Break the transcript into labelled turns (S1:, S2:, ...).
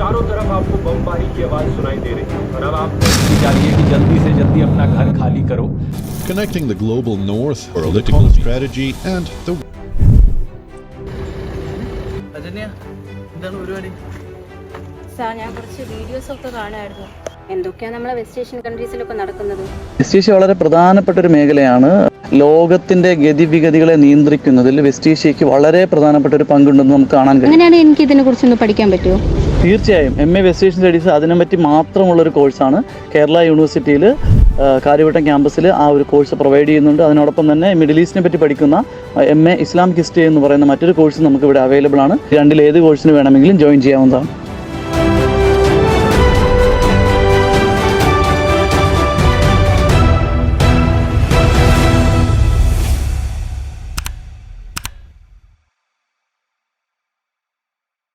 S1: चारों तरफ आपको बमबारी की आवाज सुनाई दे रही है और अब आप चाहिए कि जल्दी से जल्दी अपना घर खाली करो.
S2: Connecting the global north, political strategy, and the
S3: sir, ഞാൻ കുറച്ച് വീഡിയോസ് ഒക്കെ കാണായിരുന്നു. എന്തൊക്കെയാണ് നമ്മളെ വെസ്റ്റ് ഏഷ്യൻ കൺട്രീസിലൊക്കെ നടക്കുന്നത്?
S4: വെസ്റ്റ് ഏഷ്യ വളരെ പ്രധാനപ്പെട്ട ഒരു മേഖലയാണ്. ലോകത്തിന്റെ ഗതിവിഗതികളെ നിയന്ത്രിക്കുന്നതിൽ വെസ്റ്റ് ഏഷ്യയ്ക്ക് വളരെ പ്രധാനപ്പെട്ട ഒരു പങ്കുണ്ടെന്ന് നമുക്ക് കാണാൻ കഴിയും.
S3: അങ്ങനെയാണെങ്കിൽ എനിക്ക് ഇതിനെ കുറിച്ചൊന്ന് പഠിക്കാൻ പറ്റുമോ?
S4: തീർച്ചയായും. MA വെസ്റ്റ് ഏഷ്യൻ സ്റ്റഡീസ് അതിനെപ്പറ്റി മാത്രമുള്ളൊരു കോഴ്സാണ്. കേരള യൂണിവേഴ്സിറ്റിയിൽ കാര്യവട്ടം ക്യാമ്പസിൽ ആ ഒരു കോഴ്സ് പ്രൊവൈഡ് ചെയ്യുന്നുണ്ട്. അതിനോടൊപ്പം തന്നെ മിഡിൽ ഈസ്റ്റിനെ പറ്റി പഠിക്കുന്ന MA ഇസ്ലാമിക് ഹിസ്റ്ററി എന്ന് പറയുന്ന മറ്റൊരു കോഴ്സ് നമുക്ക് ഇവിടെ അവൈലബിൾ ആണ്. രണ്ടിൽ ഏത് കോഴ്സിന് വേണമെങ്കിലും ജോയിൻ ചെയ്യാവുന്നതാണ്.